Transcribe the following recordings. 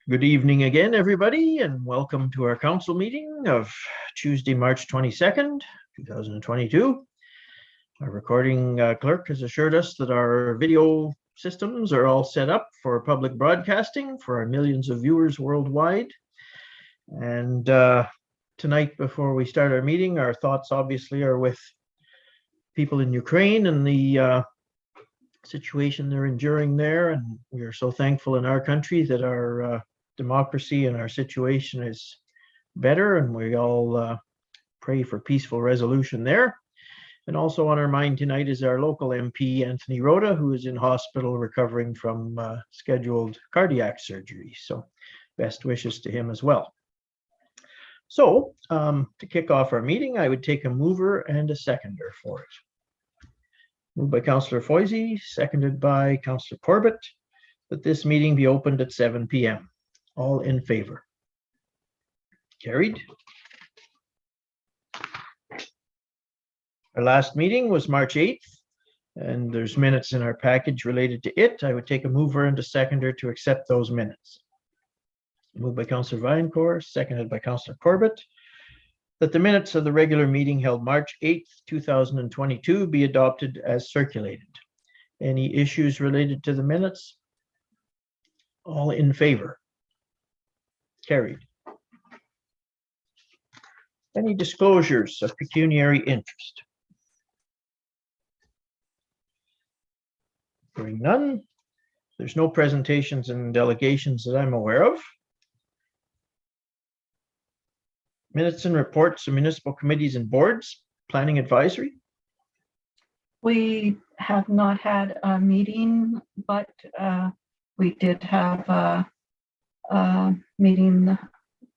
Good evening again, everybody, and welcome to our council meeting of Tuesday, March 22nd, 2022. Our recording clerk has assured us that our video systems are all set up for public broadcasting for our millions of viewers worldwide. And tonight, before we start our meeting, our thoughts obviously are with people in Ukraine and the situation they're enduring there. And we are so thankful in our country that our democracy and our situation is better, and we all pray for peaceful resolution there. And also on our mind tonight is our local MP, Anthony Rota, who is in hospital recovering from scheduled cardiac surgery. So best wishes to him as well. So to kick off our meeting, I would take a mover and a seconder for it. Moved by Councillor Foisey, seconded by Councillor Corbett, that this meeting be opened at 7 p.m. All in favor? Carried. Our last meeting was March 8th, and there's minutes in our package related to it. I would take a mover and a seconder to accept those minutes. Moved by Councillor Viancourt, seconded by Councillor Corbett, that the minutes of the regular meeting held March 8th, 2022 be adopted as circulated. Any issues related to the minutes? All in favor? Carried. Any disclosures of pecuniary interest? Hearing none, there's no presentations and delegations that I'm aware of. Minutes and reports of municipal committees and boards, planning advisory. We have not had a meeting, but we did have a meeting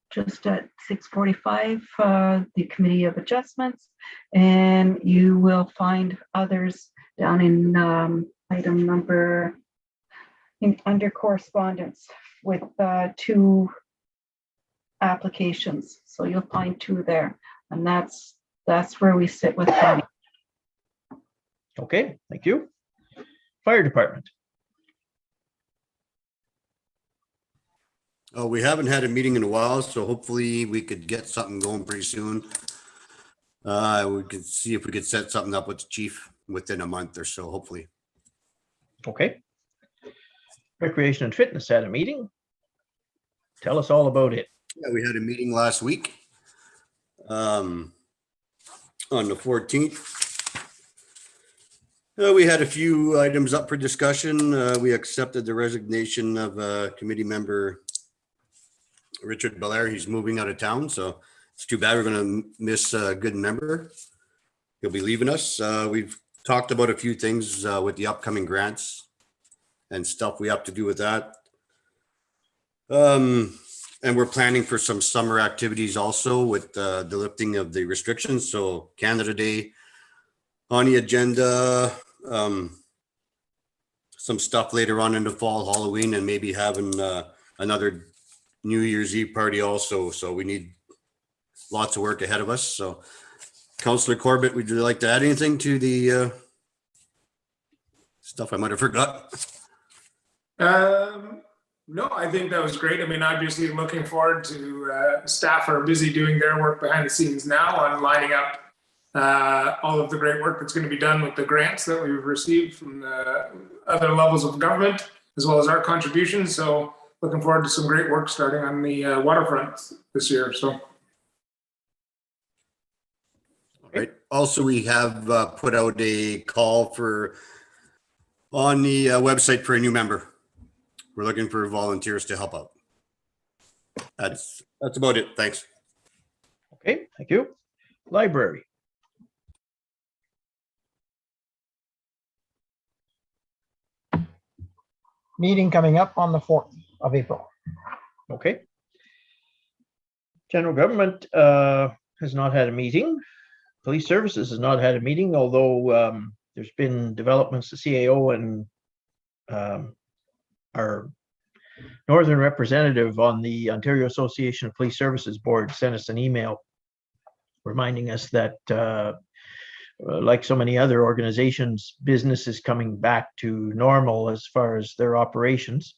just at 6:45 for the Committee of Adjustments, and you will find others down in item number under correspondence with two applications. So you'll find two there, and that's where we sit with planning. Okay, thank you. Fire department. Oh, we haven't had a meeting in a while, so hopefully we could get something going pretty soon. We could see if we could set something up with the chief within a month or so, hopefully. Okay. Recreation and fitness had a meeting. Tell us all about it. Yeah, we had a meeting last week on the 14th. We had a few items up for discussion. We accepted the resignation of committee member Richard Belair. He's moving out of town, so it's too bad. We're going to miss a good member. He'll be leaving us. We've talked about a few things with the upcoming grants and stuff we have to do with that. And we're planning for some summer activities also with the lifting of the restrictions. So Canada Day on the agenda, some stuff later on in the fall, Halloween, and maybe having another New Year's Eve party also. So we need lots of work ahead of us. So Councillor Corbett, would you like to add anything to the stuff I might have forgot? No, I think that was great. I mean, obviously looking forward to staff are busy doing their work behind the scenes now on lining up all of the great work that's going to be done with the grants that we've received from the other levels of government, as well as our contributions. So looking forward to some great work starting on the waterfront this year. So. All right. Also, we have put out a call on the website for a new member. We're looking for volunteers to help out. That's about it. Thanks. Okay, thank you. Library. Meeting coming up on the 4th of April. Okay. General government has not had a meeting. Police services has not had a meeting, although there's been developments. The CAO and our northern representative on the Ontario Association of Police Services Board sent us an email reminding us that like so many other organizations, business is coming back to normal as far as their operations.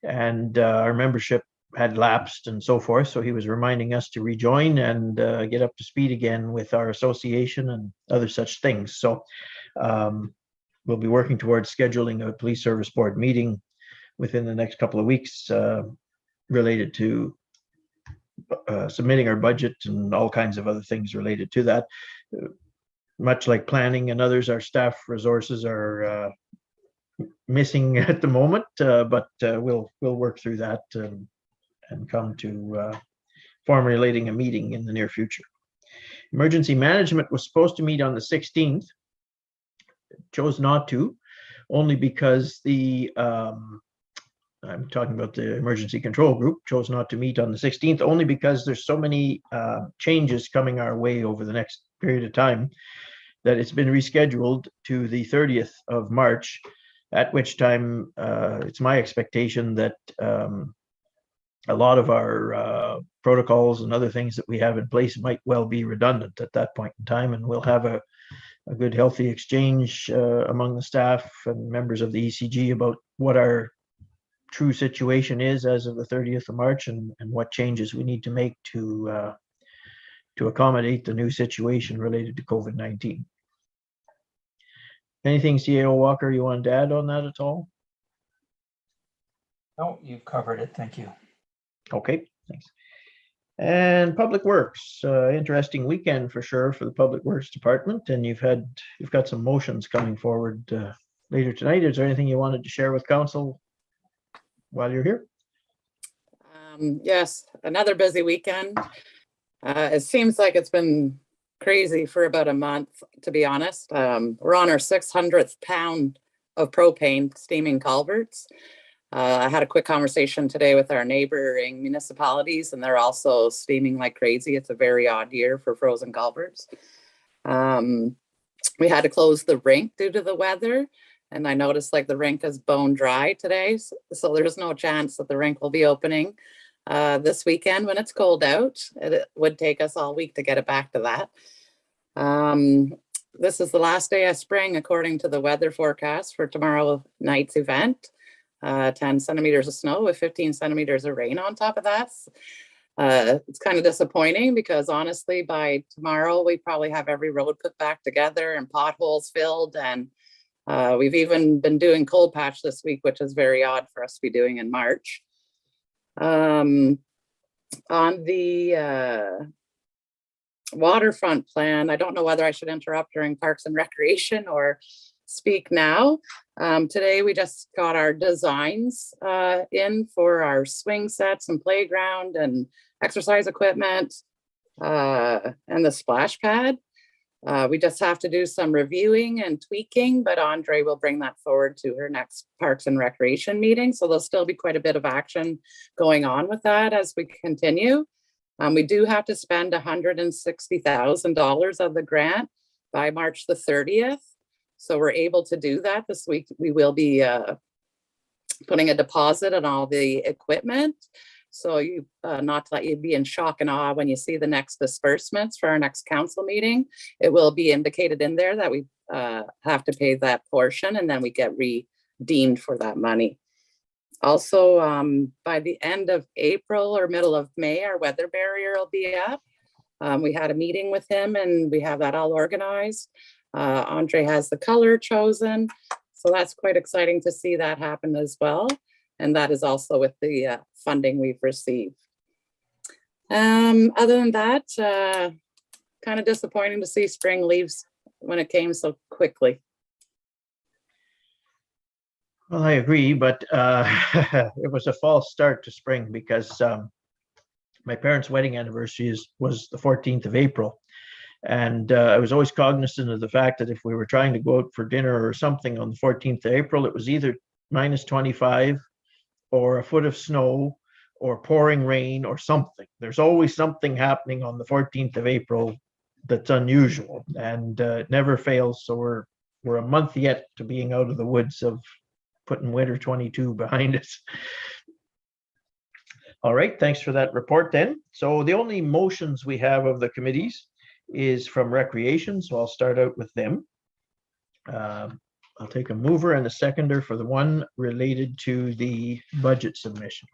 And our membership had lapsed and so forth. So he was reminding us to rejoin and get up to speed again with our association and other such things. So we'll be working towards scheduling a police service board meeting within the next couple of weeks related to submitting our budget and all kinds of other things related to that. Much like planning and others, our staff resources are missing at the moment, but we'll work through that and come to formulating a meeting in the near future. Emergency management was supposed to meet on the 16th, chose not to, only because the I'm talking about the emergency control group, chose not to meet on the 16th, only because there's so many changes coming our way over the next period of time that it's been rescheduled to the 30th of March, at which time it's my expectation that a lot of our protocols and other things that we have in place might well be redundant at that point in time, and we'll have a good, healthy exchange among the staff and members of the ECG about what our true situation is as of the 30th of March and what changes we need to make to accommodate the new situation related to COVID-19. Anything, CAO Walker, you want to add on that at all? No, you've covered it. Thank you. Okay, thanks. And Public Works, interesting weekend for sure for the Public Works Department, and you've got some motions coming forward later tonight. Is there anything you wanted to share with council while you're here? Yes, another busy weekend. It seems like it's been crazy for about a month, to be honest. We're on our 600th pound of propane steaming culverts. I had a quick conversation today with our neighboring municipalities, and they're also steaming like crazy. It's a very odd year for frozen culverts. We had to close the rink due to the weather, and I noticed like the rink is bone dry today, so there's no chance that the rink will be opening this weekend when it's cold out. It would take us all week to get it back to that. This is the last day of spring according to the weather forecast for tomorrow night's event. 10 centimeters of snow with 15 centimeters of rain on top of that. It's kind of disappointing because honestly, by tomorrow, we probably have every road put back together and potholes filled. And we've even been doing cold patch this week, which is very odd for us to be doing in March. On the Waterfront Plan, I don't know whether I should interrupt during Parks and Recreation or speak now. Today we just got our designs in for our swing sets and playground and exercise equipment and the splash pad. We just have to do some reviewing and tweaking, but Andre will bring that forward to her next Parks and Recreation meeting. So there'll still be quite a bit of action going on with that as we continue. We do have to spend $160,000 of the grant by March the 30th. So we're able to do that this week. We will be putting a deposit on all the equipment. So you not to let you be in shock and awe when you see the next disbursements for our next council meeting. It will be indicated in there that we have to pay that portion and then we get redeemed for that money. Also, by the end of April or middle of May, our weather barrier will be up. We had a meeting with him and we have that all organized. Andre has the color chosen. So that's quite exciting to see that happen as well. And that is also with the funding we've received. Other than that, kind of disappointing to see spring leaves when it came so quickly. Well, I agree, but it was a false start to spring because my parents' wedding anniversary was the 14th of April. And I was always cognizant of the fact that if we were trying to go out for dinner or something on the 14th of April, it was either minus 25 or a foot of snow or pouring rain or something. There's always something happening on the 14th of April that's unusual, and it never fails. So we're a month yet to being out of the woods of putting winter 22 behind us. All right, thanks for that report then. So the only motions we have of the committees is from Recreation, so I'll start out with them. I'll take a mover and a seconder for the one related to the budget submission.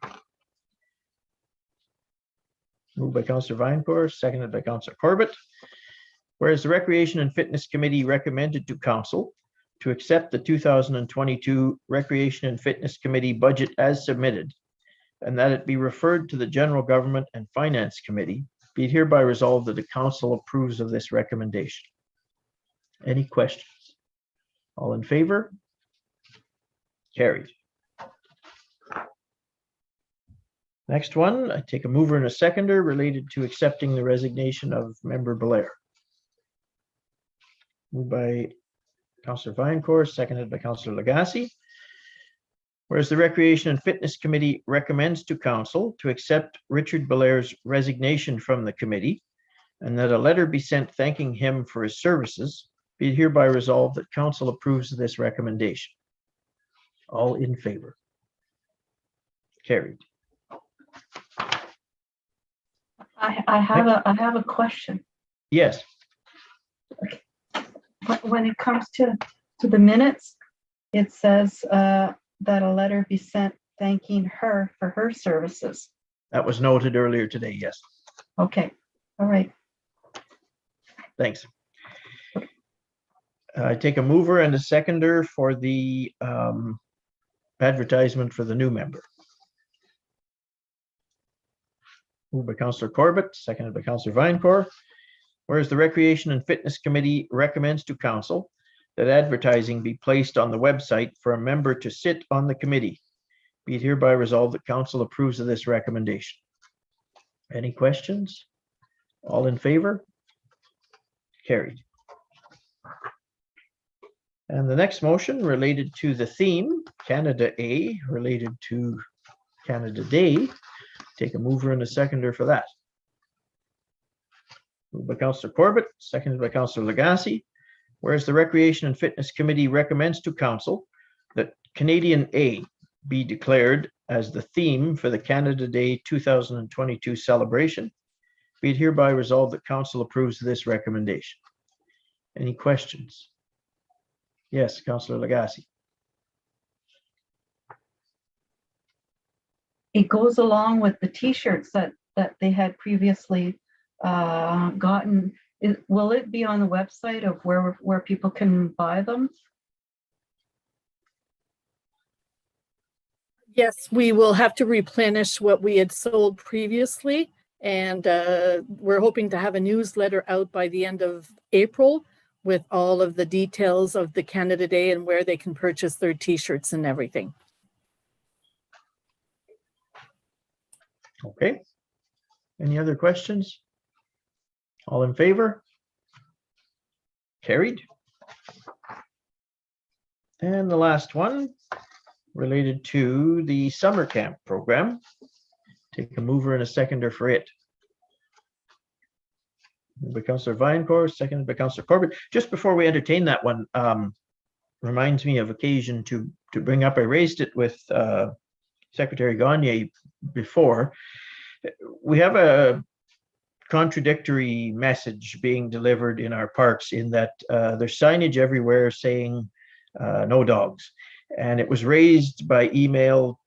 Moved by Councillor Vinecourt, seconded by Councillor Corbett. Whereas the Recreation and Fitness Committee recommended to Council to accept the 2022 Recreation and Fitness Committee budget as submitted, and that it be referred to the General Government and Finance Committee, be it hereby resolved that the Council approves of this recommendation. Any questions? All in favor? Carried. Next one, I take a mover and a seconder related to accepting the resignation of Member Belair. Moved by Councillor Vinecourt, seconded by Councillor Lagasse. Whereas the Recreation and Fitness Committee recommends to Council to accept Richard Belair's resignation from the committee, and that a letter be sent thanking him for his services, be it hereby resolved that Council approves of this recommendation. All in favor? Carried. I have a question. Yes. When it comes to the minutes, it says that a letter be sent thanking her for her services. That was noted earlier today, yes. Okay, all right. Thanks. I take a mover and a seconder for the advertisement for the new member. Moved by Councillor Corbett, seconded by Councillor Vinecourt. Whereas the Recreation and Fitness Committee recommends to Council that advertising be placed on the website for a member to sit on the committee, be it hereby resolved that Council approves of this recommendation. Any questions? All in favor? Carried. And the next motion related to the theme, Canada A, related to Canada Day. Take a mover and a seconder for that. Moved by Councillor Corbett, seconded by Councillor Lagasse. Whereas the Recreation and Fitness Committee recommends to Council that Canadian A be declared as the theme for the Canada Day 2022 celebration, be it hereby resolved that Council approves of this recommendation. Any questions? Yes, Councillor Lagasse. It goes along with the T-shirts that they had previously gotten. Will it be on the website of where people can buy them? Yes, we will have to replenish what we had sold previously, and we're hoping to have a newsletter out by the end of April with all of the details of the Canada Day and where they can purchase their T-shirts and everything. Okay. Any other questions? All in favor? Carried. And the last one related to the summer camp program. Take a mover and a seconder for it. Moved by Councillor Vinecourt, seconded by Councillor Corbett. Just before we entertain that one, reminds me of occasion to bring up. I raised it with Secretary Gagne before. We have a contradictory message being delivered in our parks in that there's signage everywhere saying no dogs. And it was raised by email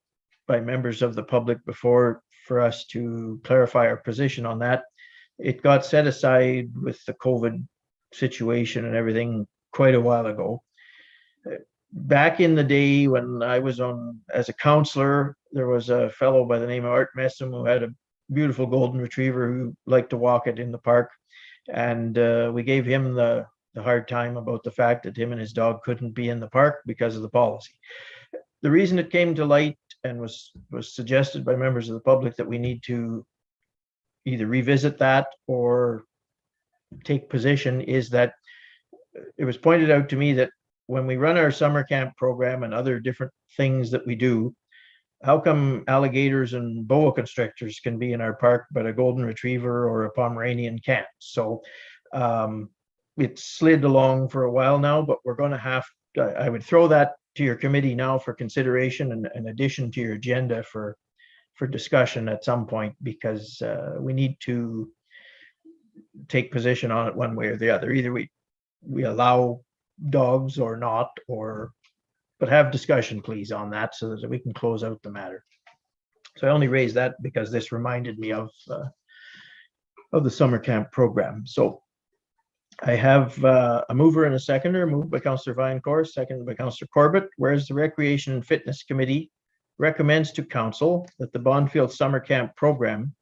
by members of the public before for us to clarify our position on that. It got set aside with the COVID situation and everything quite a while ago. Back in the day when I was on as a counselor, there was a fellow by the name of Art Messam who had a beautiful golden retriever who liked to walk it in the park. And we gave him the hard time about the fact that him and his dog couldn't be in the park because of the policy. The reason it came to light and was suggested by members of the public that we need to either revisit that or take position is that it was pointed out to me that when we run our summer camp program and other different things that we do, how come alligators and boa constrictors can be in our park, but a golden retriever or a Pomeranian can't? So it slid along for a while now, but we're going to have, I would throw that to your committee now for consideration and in addition to your agenda for discussion at some point, because we need to take position on it one way or the other. Either we allow dogs or not, but have discussion please on that so that we can close out the matter. So I only raised that because this reminded me of of the summer camp program. So I have a mover and a seconder, moved by Councillor Viancourt, seconded by Councillor Corbett, whereas the Recreation and Fitness Committee recommends to Council that the Bonfield Summer Camp program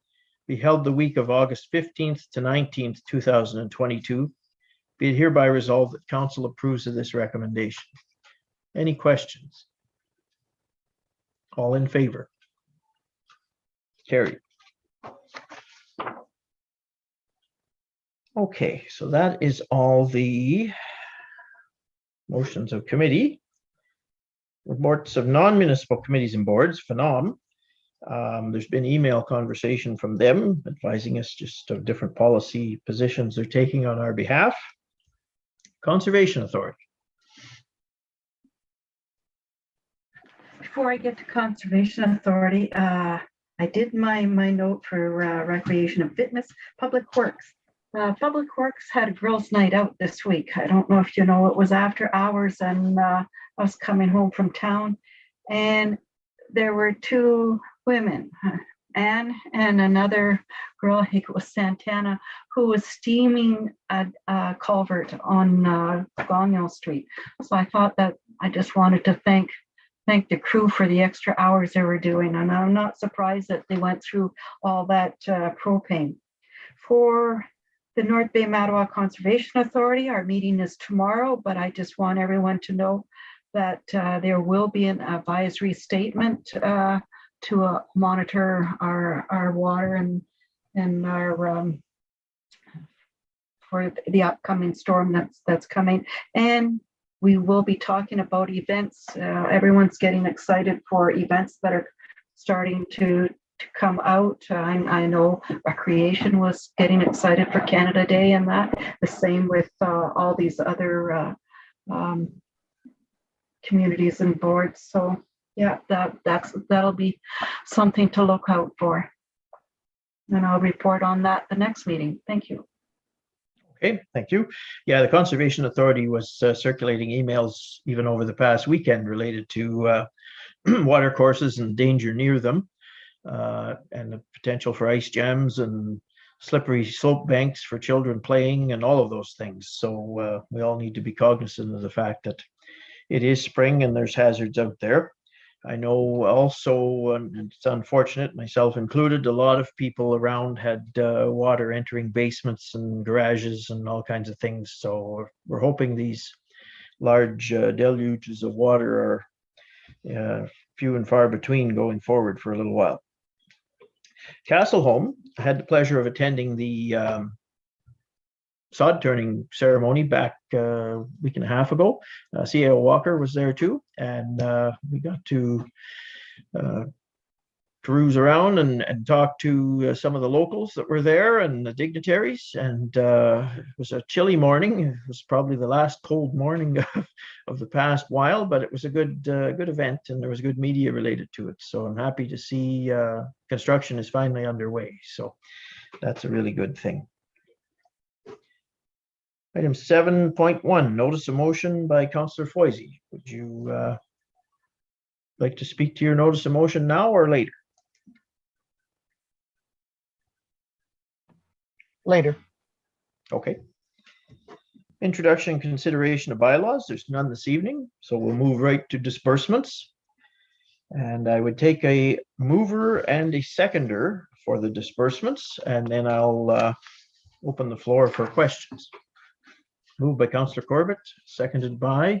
be held the week of August 15th to 19th, 2022. Be it hereby resolved that Council approves of this recommendation. Any questions? All in favor? Carried. Okay, so that is all the motions of committee. Reports of non-municipal committees and boards, phenom. There's been email conversation from them advising us just of different policy positions they're taking on our behalf. Conservation Authority. Before I get to Conservation Authority, I did my note for Recreation and Fitness. Public Works. Public Works had a girls' night out this week. I don't know if you know, it was after hours, and I was coming home from town, and there were two women, Anne and another girl, I think it was Santana, who was steaming a culvert on Gagnon Street. So I thought that I just wanted to thank the crew for the extra hours they were doing, and I'm not surprised that they went through all that propane. For the North Bay Mattawa Conservation Authority, our meeting is tomorrow, but I just want everyone to know that there will be an advisory statement to monitor our water and our for the upcoming storm that's coming. And we will be talking about events. Everyone's getting excited for events that are starting to come out. I know Recreation was getting excited for Canada Day, and that the same with all these other communities and boards. So yeah, that'll be something to look out for, and I'll report on that the next meeting. Thank you. Okay, thank you. Yeah, the Conservation Authority was circulating emails even over the past weekend related to water courses and danger near them, and the potential for ice jams and slippery slope banks for children playing and all of those things. So we all need to be cognizant of the fact that it is spring and there's hazards out there. I know also, and it's unfortunate, myself included, a lot of people around had water entering basements and garages and all kinds of things. So we're hoping these large deluges of water are few and far between going forward for a little while. Castleholm had the pleasure of attending the sod turning ceremony back a week and a half ago. CAO Walker was there too, and we got to cruise around and talk to some of the locals that were there and the dignitaries. And it was a chilly morning. It was probably the last cold morning of the past while, but it was a good event, and there was good media related to it. So I'm happy to see construction is finally underway. So that's a really good thing. Item 7.1, notice of motion by Councillor Foisey. Would you like to speak to your notice of motion now or later? Later. Okay. Introduction and consideration of bylaws. There's none this evening, so we'll move right to disbursements. And I would take a mover and a seconder for the disbursements, and then I'll open the floor for questions. Moved by Councillor Corbett, seconded by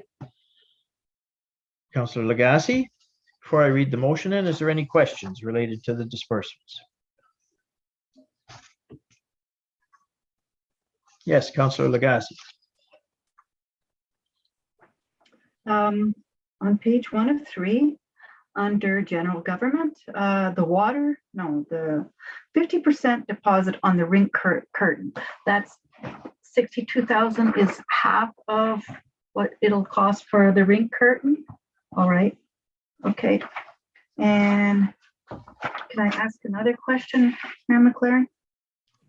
Councillor Lagasse. Before I read the motion in, is there any questions related to the disbursements? Yes, Councillor Lagasse. On page 1 of 3, under general government, the 50% deposit on the rink curtain, that's 62,000 is half of what it'll cost for the rink curtain. All right. Okay. And can I ask another question, Mayor McLaren?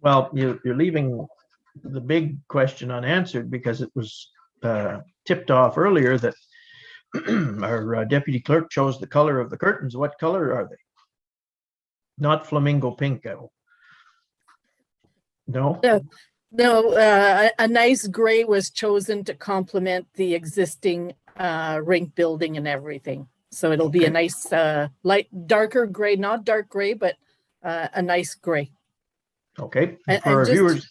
Well, you're leaving the big question unanswered because it was tipped off earlier that our deputy clerk chose the color of the curtains. What color are they? Not flamingo pink, I hope. No? No. No, a nice gray was chosen to complement the existing rink building and everything. So it'll be a Okay. nice light, darker gray, not dark gray, but a nice gray. Okay. And- For and our just- viewers,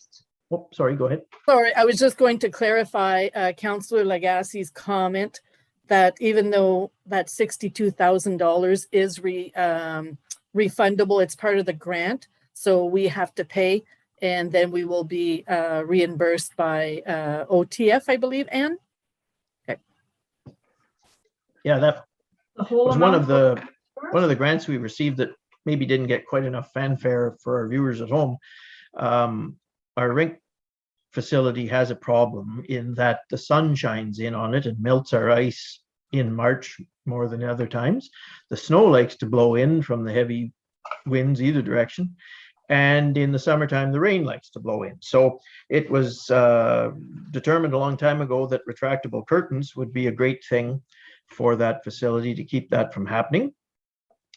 oh, sorry, go ahead. Sorry, I was just going to clarify Councillor Legacy's comment that even though that $62,000 is refundable, it's part of the grant. So we have to pay, and then we will be reimbursed by OTF, I believe, Anne? Yeah, that The whole was one of amount the grants we received that maybe didn't get quite enough fanfare for our viewers at home. Our rink facility has a problem in that the sun shines in on it and melts our ice in March more than other times. The snow likes to blow in from the heavy winds either direction. And in the summertime, the rain likes to blow in. So it was determined a long time ago that retractable curtains would be a great thing for that facility to keep that from happening.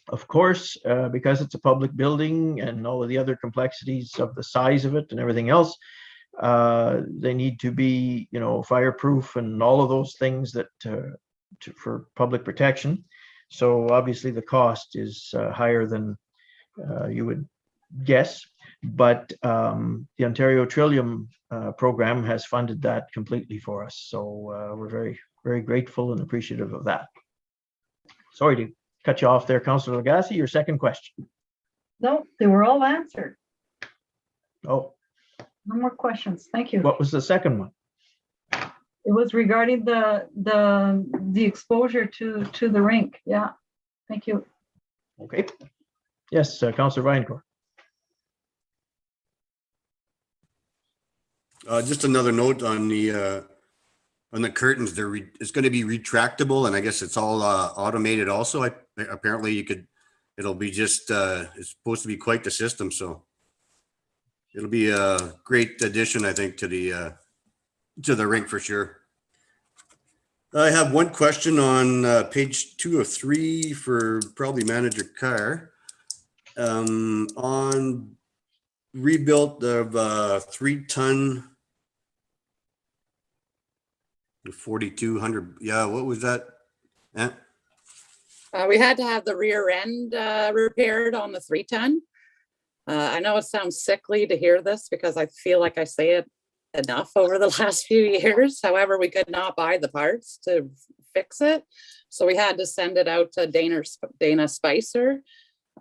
Of course, because it's a public building and all of the other complexities of the size of it and everything else, they need to be, fireproof and all of those things that for public protection. So obviously the cost is higher than you would guess, but the Ontario Trillium program has funded that completely for us. So we're very, very grateful and appreciative of that. Sorry to cut you off there, Councillor Legacy. Your second question. No, they were all answered. Oh, No more questions. Thank you. what was the second one? It was regarding the exposure to the rink. Yeah. Thank you. Okay. Yes, Councillor Vinecourt. Just another note on the curtains. It's going to be retractable, and I guess it's all automated. Also, apparently it'll be just. It's supposed to be quite the system, so it'll be a great addition, I think, to the rink for sure. I have one question on page 2 of 3 for probably Manager Carr. On rebuilt of 3-ton 4,200. Yeah, what was that? Yeah. We had to have the rear end repaired on the 3-ton. I know it sounds sickly to hear this because I feel like I say it enough over the last few years. However, we could not buy the parts to fix it. So we had to send it out to Dana Spicer.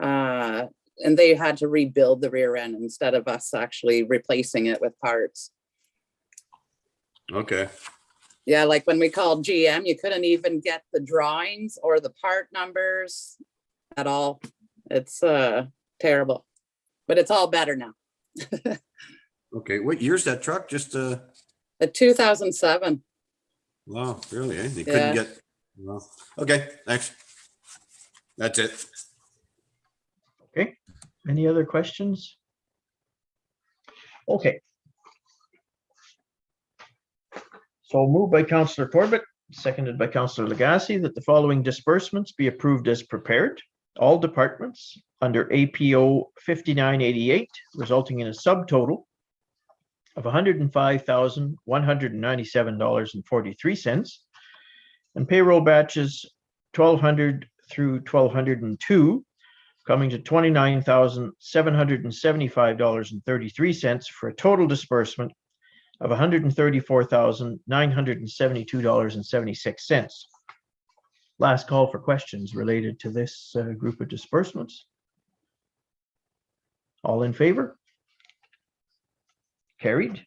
And they had to rebuild the rear end instead of us actually replacing it with parts. Okay. Yeah, like when we called GM, you couldn't even get the drawings or the part numbers at all. It's terrible, but it's all better now. Okay. What year's that truck? Just A 2007. wow, really? Eh? They Yeah. couldn't get. Well, okay. Thanks. That's it. Okay. Any other questions? Okay. So moved by Councillor Corbett, seconded by Councillor Legacy, that the following disbursements be approved as prepared. All departments under APO 5988, resulting in a subtotal of $105,197.43, and payroll batches 1,200 through 1,202, coming to $29,775.33 for a total disbursement of $134,972.76. Last call for questions related to this group of disbursements. All in favor? Carried.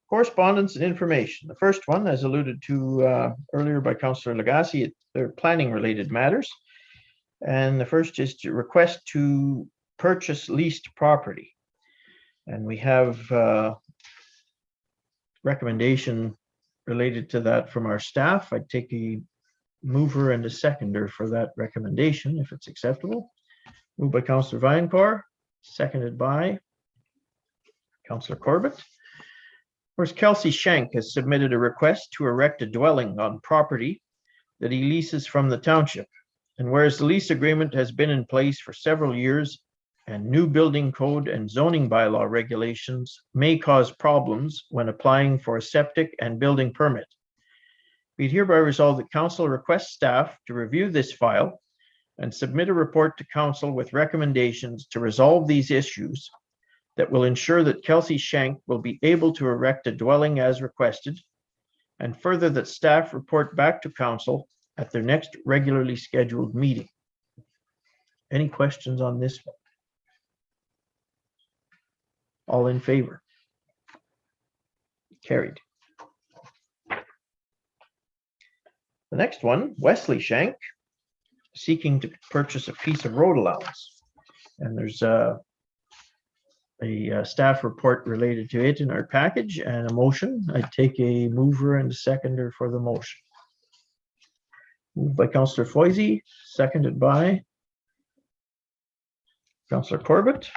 Correspondence and information. The first one, as alluded to earlier by Councillor Legacy, they're planning related matters. And the first is to request to purchase leased property. And we have recommendation related to that from our staff. I'd take a mover and a seconder for that recommendation, if it's acceptable. Moved by Councillor Vinecourt, seconded by Councillor Corbett. Whereas Kelsey Shank has submitted a request to erect a dwelling on property that he leases from the township. And whereas the lease agreement has been in place for several years and new building code and zoning bylaw regulations may cause problems when applying for a septic and building permit. Be it hereby resolved that council requests staff to review this file and submit a report to council with recommendations to resolve these issues that will ensure that Kelsey Shank will be able to erect a dwelling as requested, and further that staff report back to council at their next regularly scheduled meeting. Any questions on this one? All in favor? Carried. The next one, Wesley Shank, seeking to purchase a piece of road allowance. And there's a staff report related to it in our package and a motion. I take a mover and a seconder for the motion. Moved by Councillor Foisey, seconded by Councillor Corbett.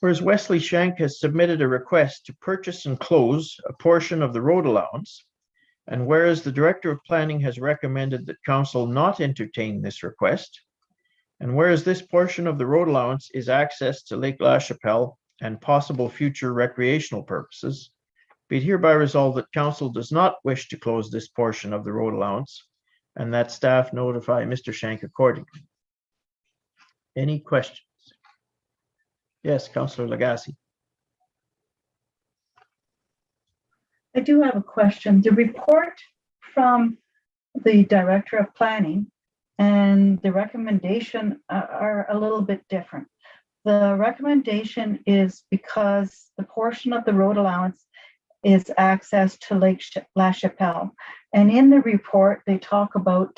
Whereas Wesley Shank has submitted a request to purchase and close a portion of the road allowance, and whereas the Director of Planning has recommended that Council not entertain this request, and whereas this portion of the road allowance is access to Lake La Chapelle and possible future recreational purposes, be it hereby resolved that Council does not wish to close this portion of the road allowance, and that staff notify Mr. Shank accordingly. Any questions? Yes, Councillor Lagasse. I do have a question. The report from the Director of Planning and the recommendation are a little bit different. The recommendation is because the portion of the road allowance is access to Lake La Chapelle. And in the report, they talk about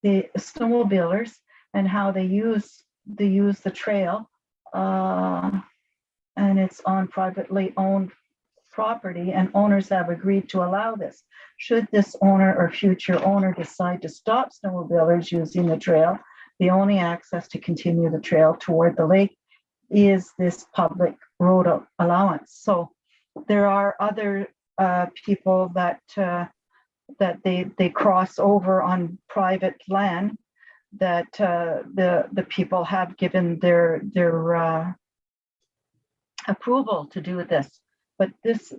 the snowmobilers and how they use the trail, and it's on privately owned property, and owners have agreed to allow this. Should this owner or future owner decide to stop snowmobilers using the trail, the only access to continue the trail toward the lake is this public road allowance. So there are other people that they cross over on private land that the people have given their approval to do this. But this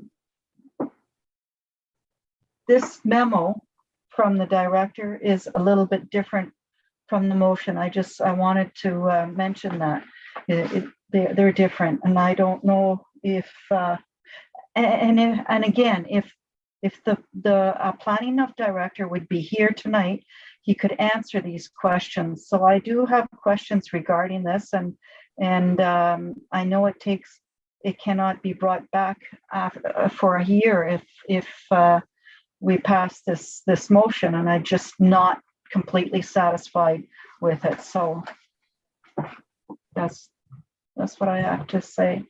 memo from the director is a little bit different from the motion. I wanted to mention that they're different, and I don't know if and again, if the planning of director would be here tonight, he could answer these questions. So I do have questions regarding this, and I know it cannot be brought back for a year if we pass this motion, and I'm just not completely satisfied with it. So that's what I have to say.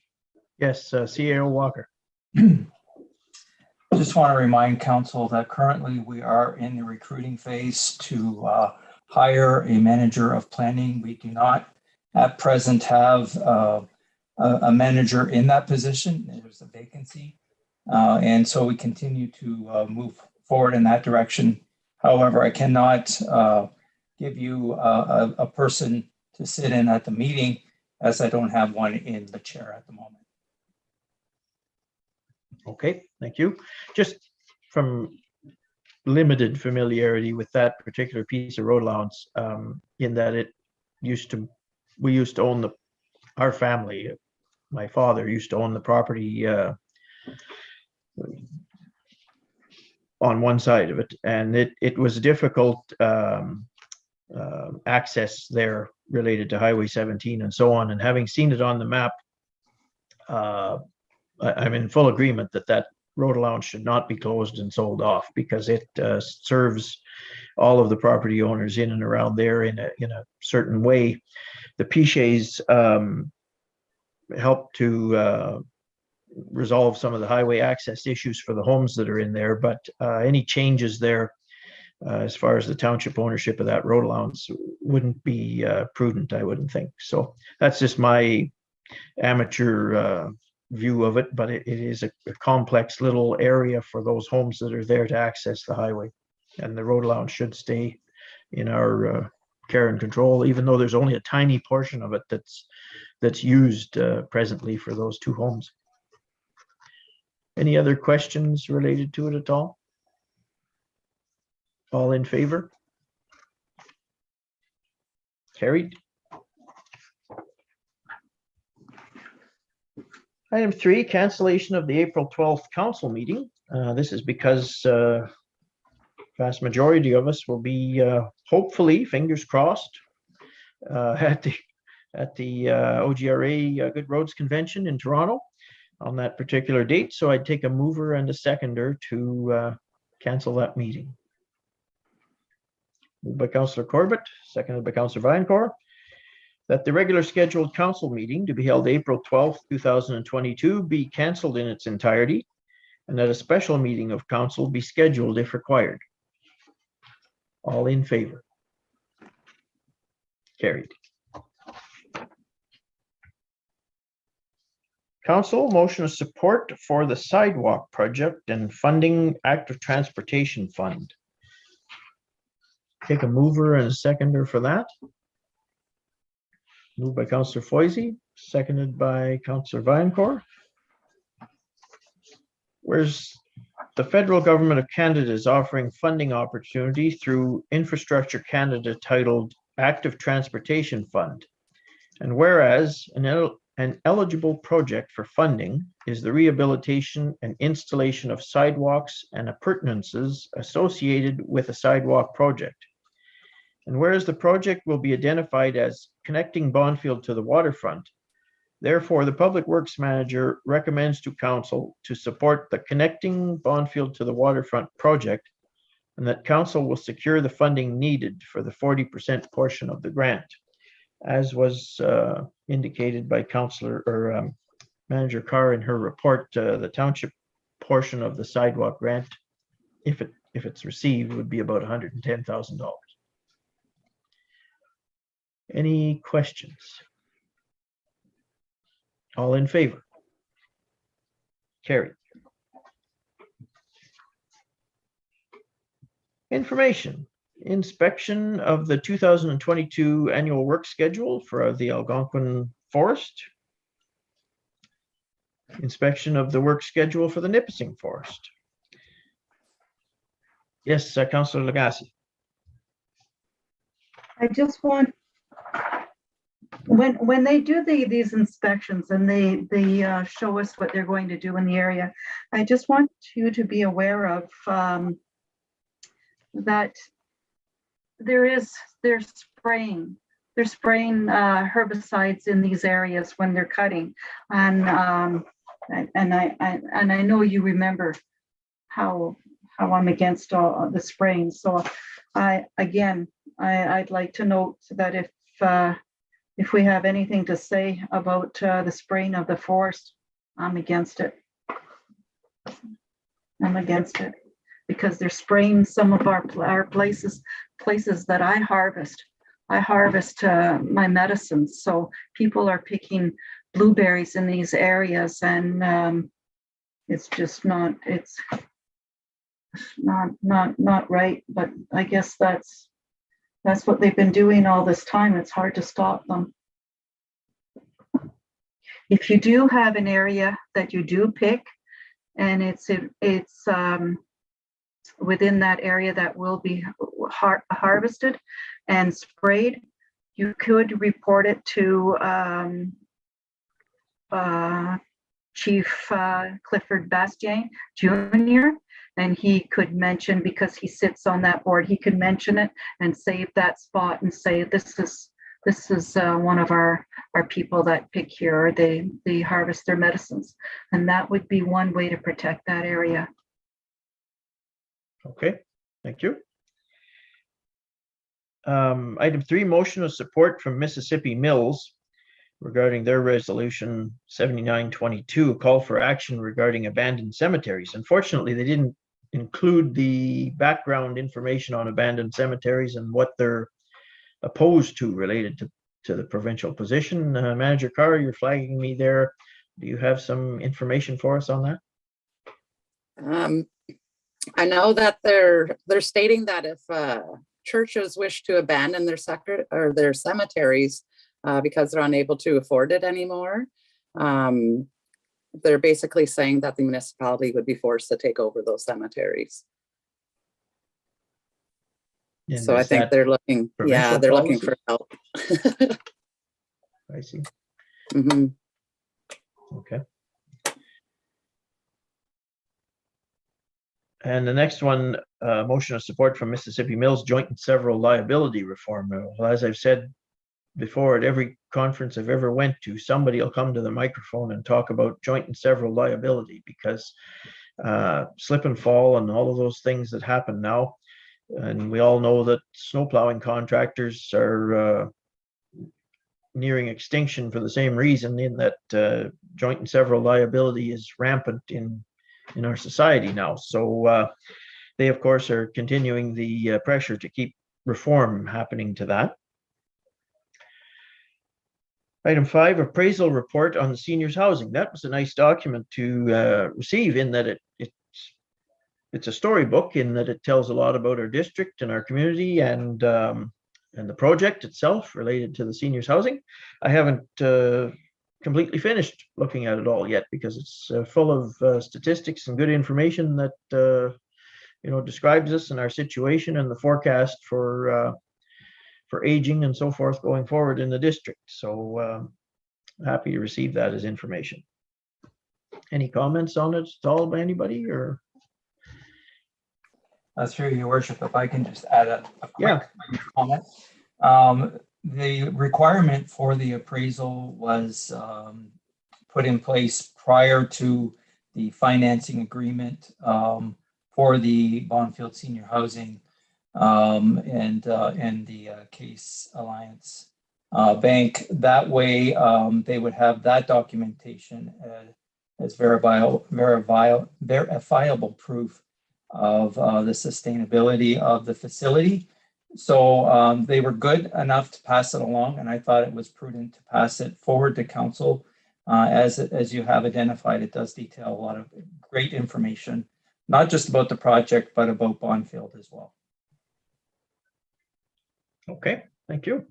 Yes, CAO Walker. I just want to remind council that currently we are in the recruiting phase to hire a manager of planning. We do not at present have a manager in that position. There's a vacancy. And so we continue to move forward in that direction. However, I cannot give you a person to sit in at the meeting, as I don't have one in the chair at the moment. Okay, thank you. Just from limited familiarity with that particular piece of road allowance, in that we used to own our family, my father used to own the property on one side of it, and it was difficult access there related to Highway 17 and so on. And having seen it on the map, I'm in full agreement that road allowance should not be closed and sold off, because it serves all of the property owners in and around there in a certain way. The Pichets help to resolve some of the highway access issues for the homes that are in there, but any changes there as far as the township ownership of that road allowance wouldn't be prudent, I wouldn't think. So that's just my amateur view of it, but it is a complex little area for those homes that are there to access the highway, and the road allowance should stay in our care and control, even though there's only a tiny portion of it that's used presently for those two homes. Any other questions related to it at all? All in favor? Carried. Item 3, cancellation of the April 12th council meeting. This is because vast majority of us will be hopefully, fingers crossed, at the OGRA Good Roads Convention in Toronto on that particular date. So I'd take a mover and a seconder to cancel that meeting. Moved by Councillor Corbett, seconded by Councillor Viancore, that the regular scheduled council meeting to be held April 12th, 2022 be canceled in its entirety, and that a special meeting of council be scheduled if required. All in favor? Carried. Council, motion of support for the sidewalk project and funding active transportation fund. Take a mover and a seconder for that. Moved by Councillor Foisey, seconded by Councillor Viancore. Whereas the federal government of Canada is offering funding opportunity through Infrastructure Canada titled Active Transportation Fund. And whereas an eligible project for funding is the rehabilitation and installation of sidewalks and appurtenances associated with a sidewalk project. And whereas the project will be identified as connecting Bonfield to the waterfront, therefore the Public Works Manager recommends to Council to support the Connecting Bonfield to the Waterfront project, and that Council will secure the funding needed for the 40% portion of the grant, as was indicated by Manager Carr in her report. The township portion of the sidewalk grant, if it's received, would be about $110,000. Any questions? All in favor? Carried. Information. Inspection of the 2022 annual work schedule for the Algonquin Forest. Inspection of the work schedule for the Nipissing Forest. Yes, Councillor Lagasse. I just want, when they do these inspections and they show us what they're going to do in the area, I just want you to be aware of that they're spraying herbicides in these areas when they're cutting, and I know you remember how I'm against all the spraying. So I'd like to note that if we have anything to say about the spraying of the forest, I'm against it. I'm against it because they're spraying some of our places that I harvest. I harvest my medicines, so people are picking blueberries in these areas, and it's just not right. But I guess that's what they've been doing all this time. It's hard to stop them. If you do have an area that you do pick, and it's within that area that will be harvested and sprayed, you could report it to Chief Clifford Bastien Jr., and he could mention, because he sits on that board, he could mention it and save that spot and say, this is one of our people that pick here, or they harvest their medicines. And that would be one way to protect that area. Okay, thank you. Item 3, motion of support from Mississippi Mills regarding their resolution 7922, a call for action regarding abandoned cemeteries. Unfortunately, they didn't include the background information on abandoned cemeteries and what they're opposed to related to the provincial position. Manager Carr, you're flagging me there. Do you have some information for us on that? I know that they're stating that if churches wish to abandon their cemeteries because they're unable to afford it anymore. They're basically saying that the municipality would be forced to take over those cemeteries. And So I is think that they're looking, provincial they're looking policy? for help. I see. Mhm. Okay. And the next one, motion of support from Mississippi Mills joint and several liability reform. Well, as I've said before, at every conference I've ever went to, somebody will come to the microphone and talk about joint and several liability because slip and fall and all of those things that happen now. And we all know that snow plowing contractors are nearing extinction for the same reason, in that joint and several liability is rampant in our society now. So they, of course, are continuing the pressure to keep reform happening to that. Item 5, appraisal report on the seniors housing. That was a nice document to receive, in that it's a storybook, in that it tells a lot about our district and our community and the project itself related to the seniors housing. I haven't completely finished looking at it all yet, because it's full of statistics and good information that describes us and our situation and the forecast for aging and so forth going forward in the district. So happy to receive that as information. Any comments on it at all by anybody, or? Through your worship, if I can just add a quick comment. The requirement for the appraisal was put in place prior to the financing agreement for the Bonfield Senior Housing and the Case Alliance Bank. That way, they would have that documentation as verifiable proof of the sustainability of the facility. So they were good enough to pass it along, and I thought it was prudent to pass it forward to council. As you have identified, it does detail a lot of great information, not just about the project, but about Bonfield as well. Okay, thank you.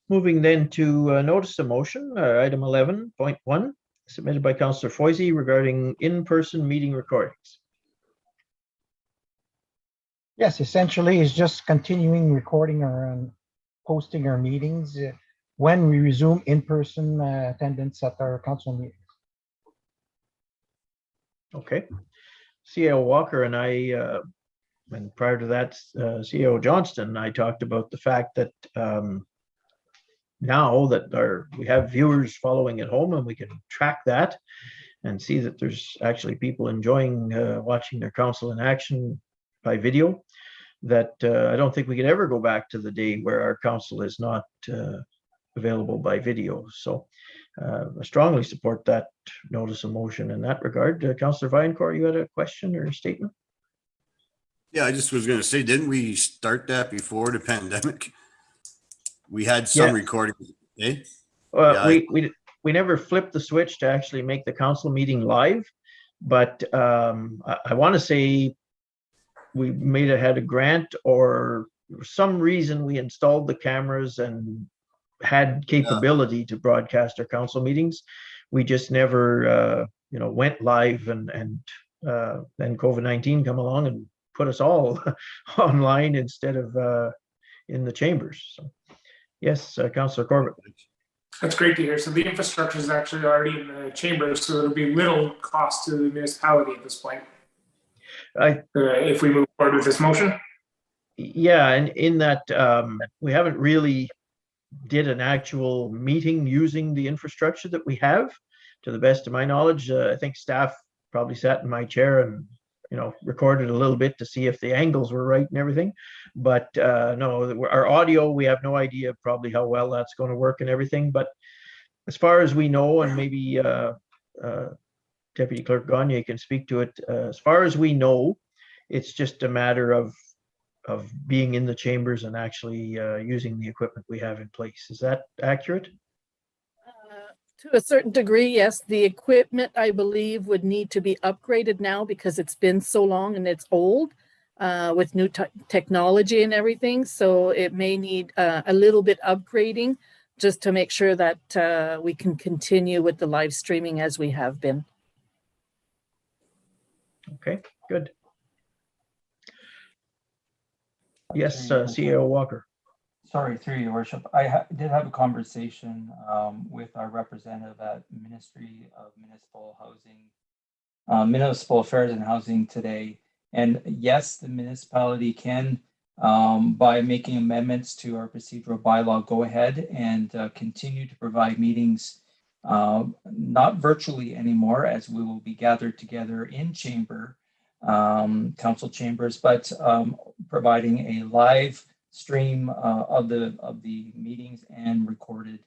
Moving then to notice of motion, item 11.1, submitted by Councillor Foisey regarding in-person meeting recordings. Yes, essentially it's just continuing recording or posting our meetings when we resume in-person attendance at our council meetings. Okay. CEO Walker and I, and prior to that, CEO Johnston and I talked about the fact that now that we have viewers following at home, and we can track that and see that there's actually people enjoying watching their council in action by video, that I don't think we could ever go back to the day where our council is not available by video. So I strongly support that notice of motion in that regard. Councillor Viancourt, you had a question or a statement? Yeah, I just was going to say, didn't we start that before the pandemic? We had some recordings, eh? We never flipped the switch to actually make the council meeting live, but I want to say we had a grant or some reason we installed the cameras and had capability to broadcast our council meetings. We just never went live, and then COVID-19 come along and put us all online instead of in the chambers. So, yes, Councillor Corbett. That's great to hear. So the infrastructure is actually already in the chambers, so it'll be little cost to the municipality at this point. If we move forward with this motion. Yeah, and in that we haven't really did an actual meeting using the infrastructure that we have, to the best of my knowledge. I think staff probably sat in my chair and recorded a little bit to see if the angles were right and everything. But no, our audio, we have no idea probably how well that's going to work and everything. But as far as we know, and maybe Deputy Clerk Gagne can speak to it, as far as we know, it's just a matter of being in the chambers and actually using the equipment we have in place. Is that accurate? To a certain degree, yes. The equipment, I believe, would need to be upgraded now because it's been so long and it's old. with new technology and everything. So it may need a little bit upgrading just to make sure that we can continue with the live streaming as we have been. Okay, good. Yes, CEO Walker. Sorry, through your worship. I did have a conversation with our representative at Ministry of Municipal Housing, Municipal Affairs and Housing today. And yes, the municipality can, by making amendments to our procedural bylaw, go ahead and continue to provide meetings, not virtually anymore, as we will be gathered together in chamber, council chambers, but providing a live stream of the meetings and recorded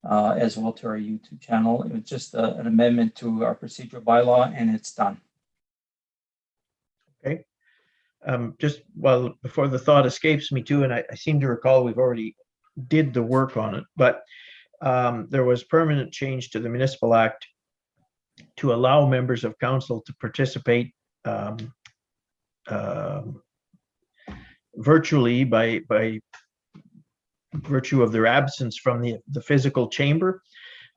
as well to our YouTube channel. It was just an amendment to our procedural bylaw, and it's done. Okay. Just before the thought escapes me too, and I seem to recall we've already did the work on it, but there was permanent change to the Municipal Act to allow members of council to participate virtually by virtue of their absence from the physical chamber.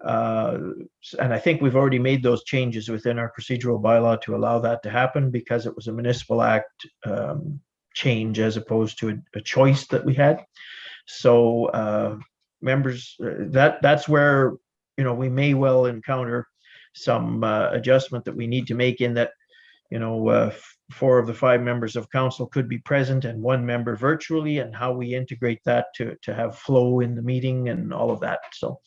And I think we've already made those changes within our procedural bylaw to allow that to happen, because it was a Municipal Act change as opposed to a choice that we had. So members, that's where, you know, we may well encounter some adjustment that we need to make, in that, you know, 4 of the 5 members of council could be present and 1 member virtually, and how we integrate that to have flow in the meeting and all of that. So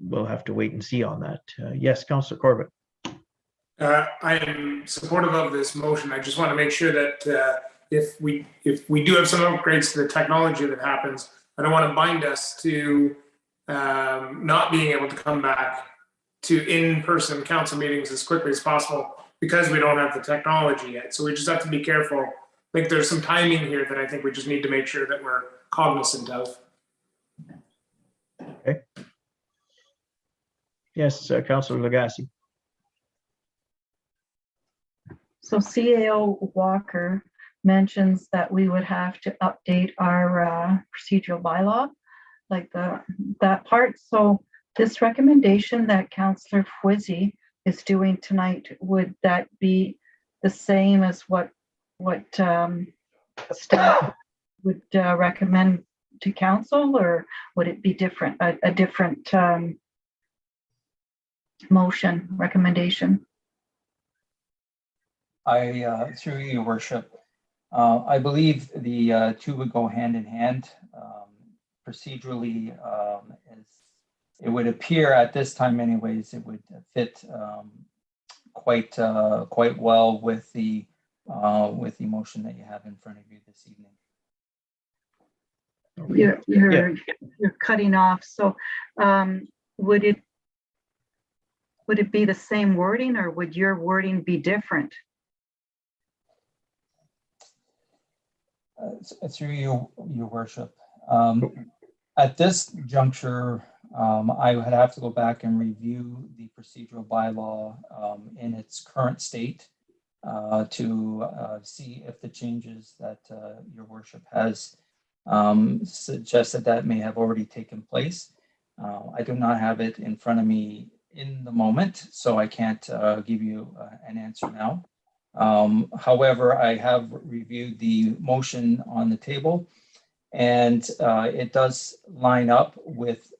we'll have to wait and see on that. Yes, Councillor Corbett. I am supportive of this motion. I just want to make sure that if we do have some upgrades to the technology that happens, I don't want to bind us to not being able to come back to in-person council meetings as quickly as possible, because we don't have the technology yet. So we just have to be careful. Like, there's some timing here that I think we just need to make sure that we're cognizant of. Okay. Yes, Councillor Lagasse. So CAO Walker mentions that we would have to update our procedural bylaw, like that part. So this recommendation that Councillor Fwizzy is doing tonight, would that be the same as what staff would recommend to council, or would it be different, a different motion recommendation? Through your worship, I believe the two would go hand in hand. Procedurally, as it would appear at this time anyways, it would fit quite well with the motion that you have in front of you this evening. You're cutting off. So would it be the same wording, or would your wording be different? Through your worship, at this juncture, I would have to go back and review the procedural bylaw in its current state to see if the changes that your worship has suggested that may have already taken place. I do not have it in front of me in the moment, so I can't give you an answer now. However, I have reviewed the motion on the table, and it does line up with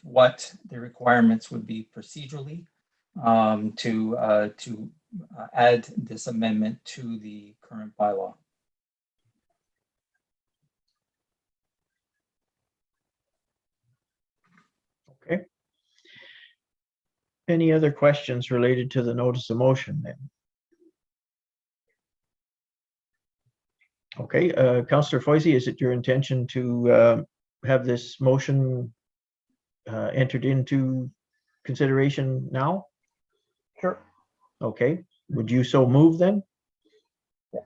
what the requirements would be procedurally to add this amendment to the current bylaw. Okay. Any other questions related to the notice of motion then? Okay, Councillor Foisey, is it your intention to have this motion entered into consideration now? Sure. Okay, would you so move then? Yes.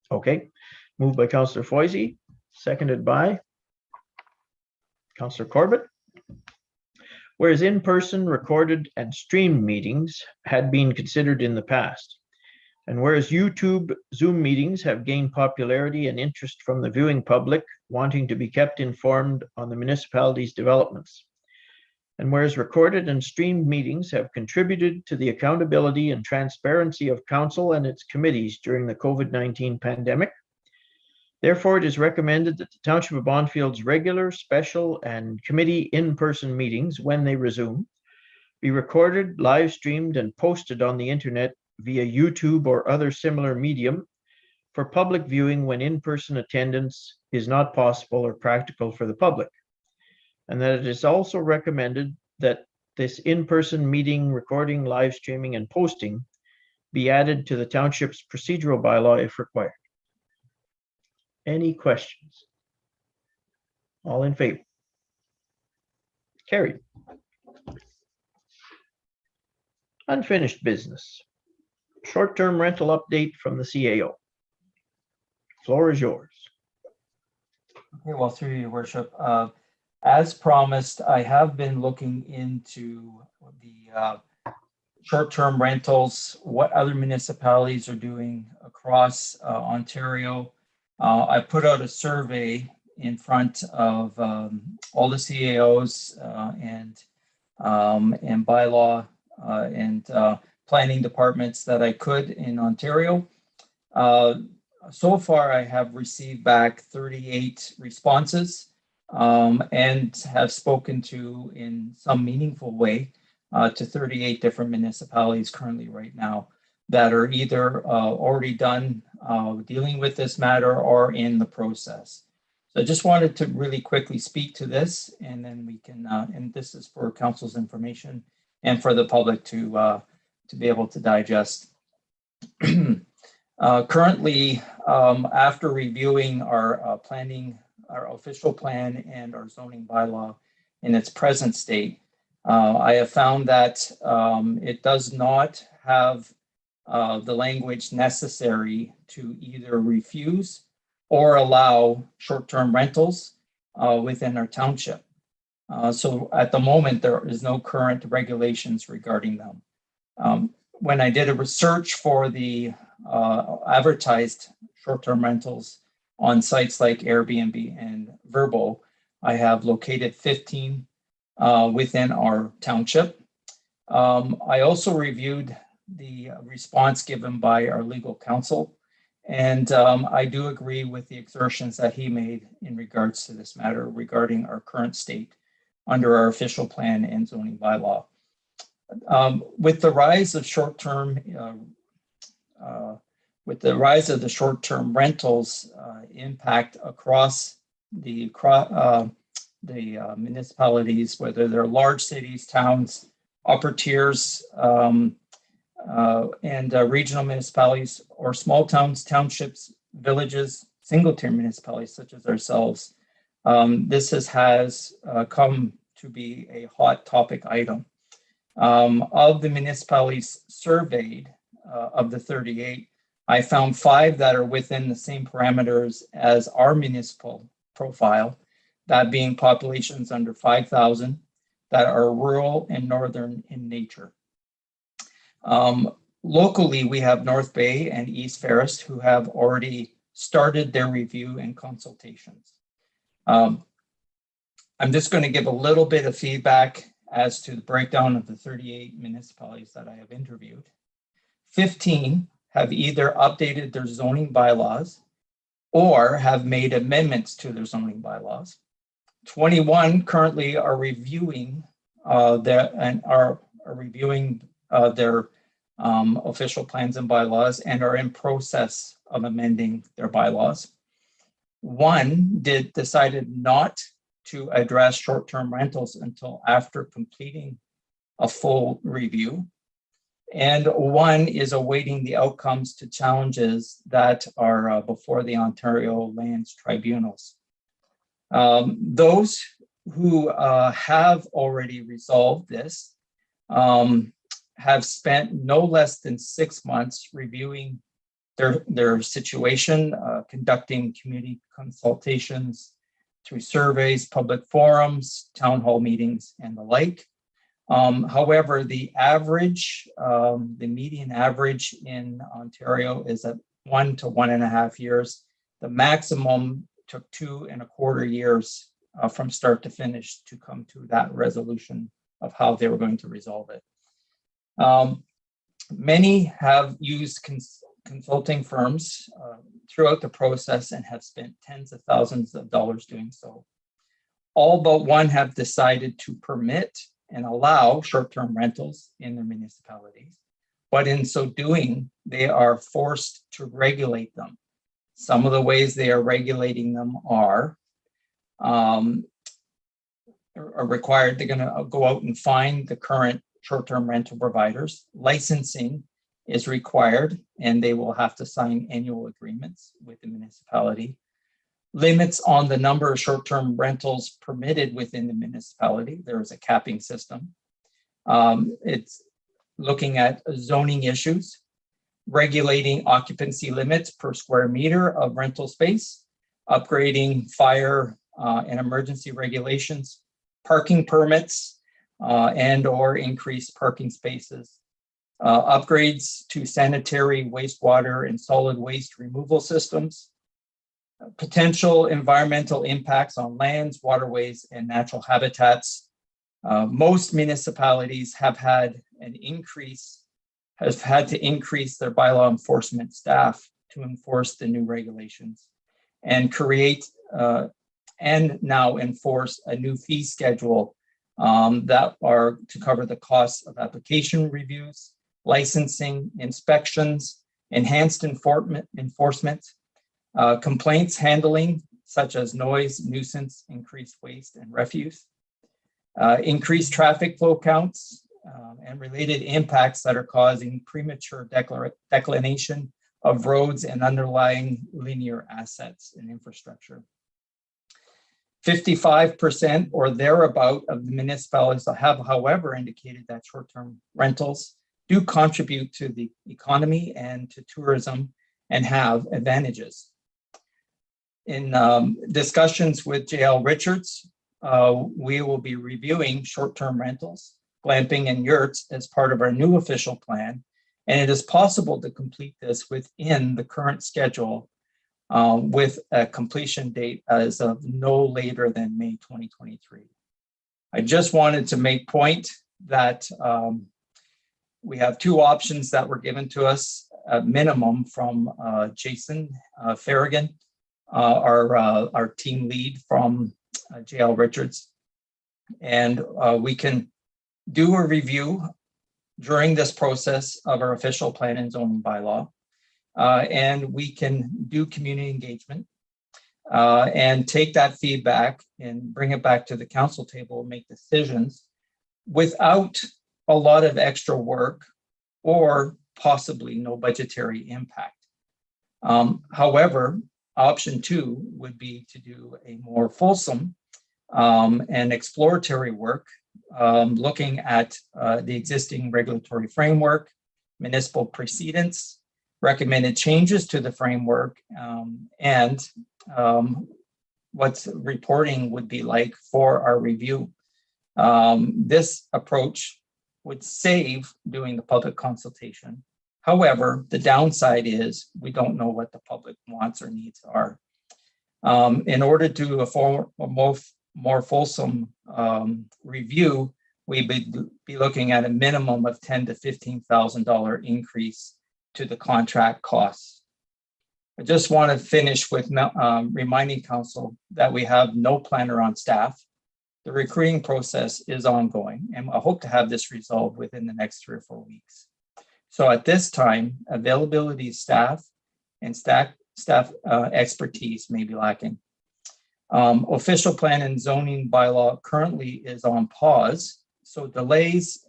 Okay, moved by Councillor Foisey, seconded by Councillor Corbett. Whereas in-person, recorded, and streamed meetings had been considered in the past, And whereas YouTube Zoom meetings have gained popularity and interest from the viewing public wanting to be kept informed on the municipality's developments. And whereas recorded and streamed meetings have contributed to the accountability and transparency of council and its committees during the COVID-19 pandemic. Therefore, it is recommended that the Township of Bonfield's regular, special, and committee in-person meetings, when they resume, be recorded, live streamed, and posted on the internet via YouTube or other similar medium for public viewing when in-person attendance is not possible or practical for the public. And that it is also recommended that this in-person meeting recording, live streaming, and posting be added to the township's procedural bylaw if required. Any questions? All in favor? Carried. Unfinished business. Short-term rental update from the CAO. Floor is yours. Okay, well, through your worship, as promised, I have been looking into the short-term rentals, what other municipalities are doing across Ontario. I put out a survey in front of all the CAOs and bylaw and planning departments that I could in Ontario. So far, I have received back 38 responses and have spoken to, in some meaningful way, to 38 different municipalities currently right now that are either already done dealing with this matter or in the process. So I just wanted to really quickly speak to this, and then we can, and this is for council's information and for the public to be able to digest. Currently, after reviewing our planning, our official plan and our zoning bylaw in its present state, I have found that it does not have the language necessary to either refuse or allow short-term rentals within our township. So at the moment, there is no current regulations regarding them. When I did a research for the advertised short-term rentals on sites like Airbnb and Vrbo, I have located 15 within our township. I also reviewed the response given by our legal counsel, and I do agree with the exertions that he made in regards to this matter regarding our current state under our official plan and zoning bylaw. With the rise of short-term rentals impact across the municipalities, whether they're large cities, towns, upper tiers, and regional municipalities, or small towns, townships, villages, single-tier municipalities such as ourselves, this has come to be a hot topic item. Of the municipalities surveyed, of the 38, I found 5 that are within the same parameters as our municipal profile, that being populations under 5,000 that are rural and northern in nature. Locally, we have North Bay and East Ferris who have already started their review and consultations. I'm just going to give a little bit of feedback as to the breakdown of the 38 municipalities that I have interviewed. 15 have either updated their zoning bylaws or have made amendments to their zoning bylaws. 21 currently are reviewing their official plans and bylaws and are in process of amending their bylaws. 1 decided not to address short-term rentals until after completing a full review. And 1 is awaiting the outcomes to challenges that are before the Ontario Lands Tribunals. Those who have already resolved this have spent no less than 6 months reviewing their situation, conducting community consultations through surveys, public forums, town hall meetings, and the like. However, the average, the median average in Ontario is at 1 to 1.5 years. The maximum took 2.25 years from start to finish to come to that resolution of how they were going to resolve it. Many have used consulting firms throughout the process and have spent tens of thousands of dollars doing so. All but one have decided to permit and allow short-term rentals in their municipalities, but in so doing, they are forced to regulate them. Some of the ways they are regulating them are required. They're going to go out and find the current short-term rental providers. Licensing is required, and they will have to sign annual agreements with the municipality. Limits on the number of short-term rentals permitted within the municipality. There is a capping system. It's looking at zoning issues, regulating occupancy limits per square meter of rental space, upgrading fire and emergency regulations, parking permits, and or increased parking spaces, upgrades to sanitary, wastewater, and solid waste removal systems, potential environmental impacts on lands, waterways, and natural habitats. Most municipalities have had to increase their bylaw enforcement staff to enforce the new regulations and create and now enforce a new fee schedule that are to cover the costs of application reviews, licensing, inspections, enhanced enforcement, complaints handling, such as noise, nuisance, increased waste, and refuse, increased traffic flow counts, and related impacts that are causing premature declination of roads and underlying linear assets and infrastructure. 55% or thereabout of the municipalities have, however, indicated that short-term rentals do contribute to the economy and to tourism and have advantages. In discussions with JL Richards, we will be reviewing short-term rentals, glamping, and yurts as part of our new official plan, and it is possible to complete this within the current schedule with a completion date as of no later than May 2023. I just wanted to make point that we have two options that were given to us, at minimum, from Jason Farragon, our team lead from JL Richards. And we can do a review during this process of our official plan and zoning bylaw. And we can do community engagement and take that feedback and bring it back to the council table and make decisions without a lot of extra work or possibly no budgetary impact. However, option 2 would be to do a more fulsome and exploratory work, looking at the existing regulatory framework, municipal precedents, recommended changes to the framework, and what reporting would be like for our review. This approach would save doing the public consultation. However, the downside is we don't know what the public wants or needs are. In order to do a more fulsome review, we'd be looking at a minimum of $10,000 to $15,000 increase to the contract costs. I just want to finish with reminding council that we have no planner on staff. The recruiting process is ongoing, and I hope to have this resolved within the next 3 or 4 weeks. So at this time, availability of staff and staff expertise may be lacking. Official plan and zoning bylaw currently is on pause, so delays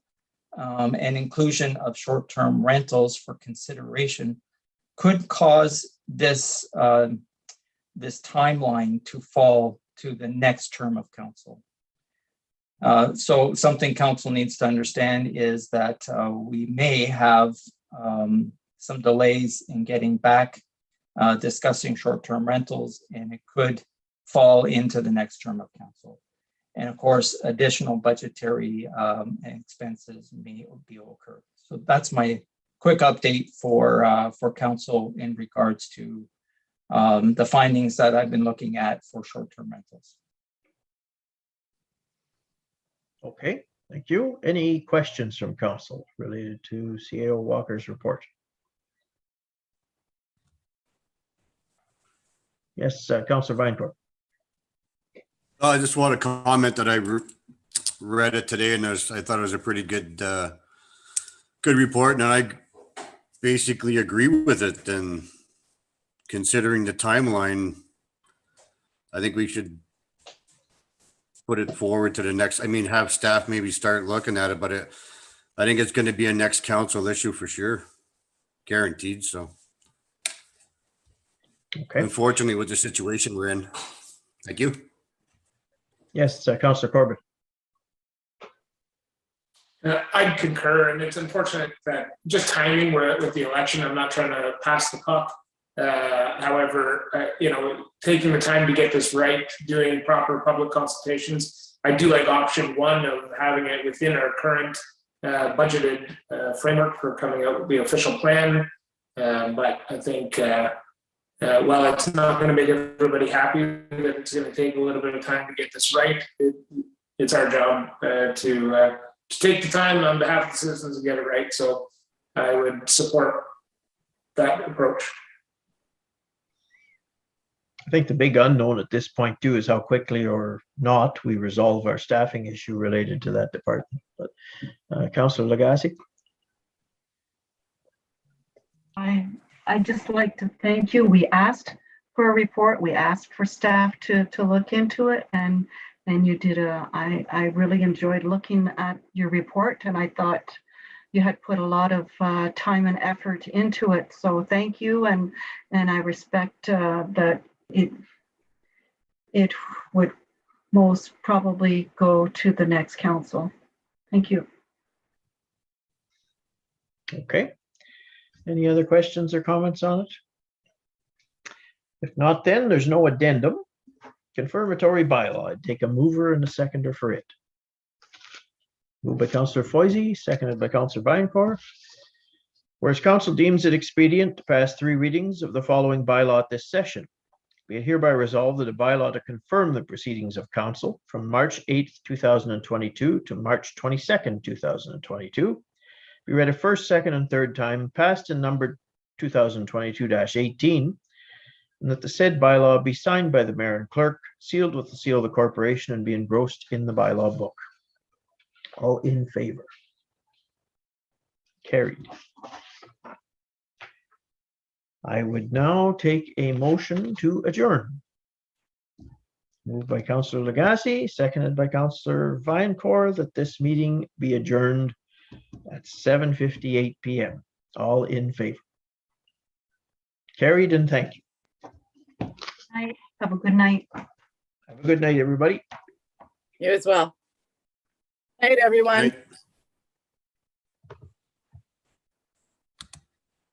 and inclusion of short-term rentals for consideration could cause this, this timeline to fall to the next term of council. So something council needs to understand is that we may have some delays in getting back discussing short-term rentals, and it could fall into the next term of council. And of course, additional budgetary expenses may be occurred. So that's my quick update for council in regards to the findings that I've been looking at for short-term rentals. Okay, thank you. Any questions from council related to CAO Walker's report? Yes, Councillor Vinecourt. I just want to comment that I read it today, and I thought it was a pretty good good report, and I basically agree with it. And considering the timeline, I think we should put it forward to the next, I mean, have staff maybe start looking at it, but I think it's going to be a next council issue for sure. Guaranteed. So Okay, unfortunately, with the situation we're in. Thank you. yes, Councillor Corbett. I'd concur, and it's unfortunate that just timing with the election, I'm not trying to pass the puck. However, taking the time to get this right, doing proper public consultations, I do like option one of having it within our current budgeted framework for coming out with the official plan. But I think while it's not going to make everybody happy, that it's going to take a little bit of time to get this right, it's our job to take the time on behalf of the citizens and get it right. So I would support that approach. I think the big unknown at this point too is how quickly or not we resolve our staffing issue related to that department. But Councillor Lagasse. I just like to thank you. We asked for a report. We asked for staff to look into it, and you did I really enjoyed looking at your report, and I thought you had put a lot of time and effort into it. So thank you, and I respect that it would most probably go to the next council. Thank you. Okay. Any other questions or comments on it? If not, then there's no addendum. Confirmatory bylaw. I'd take a mover and a seconder for it. Moved by Councillor Foisey, seconded by Councillor Vinecourt. Whereas council deems it expedient to pass 3 readings of the following bylaw at this session, be it hereby resolved that a bylaw to confirm the proceedings of council from March 8th, 2022 to March 22nd, 2022, be read a first, second, and third time, passed and numbered 2022-18, and that the said bylaw be signed by the mayor and clerk, sealed with the seal of the corporation, and be engrossed in the bylaw book. All in favor? Carried. I would now take a motion to adjourn. Moved by Councillor Lagasse, seconded by Councillor Vinecourt, that this meeting be adjourned at 7:58 p.m. All in favor? Carried, and thank you. Night. Have a good night. Have a good night, everybody. You as well. Night, everyone. Right.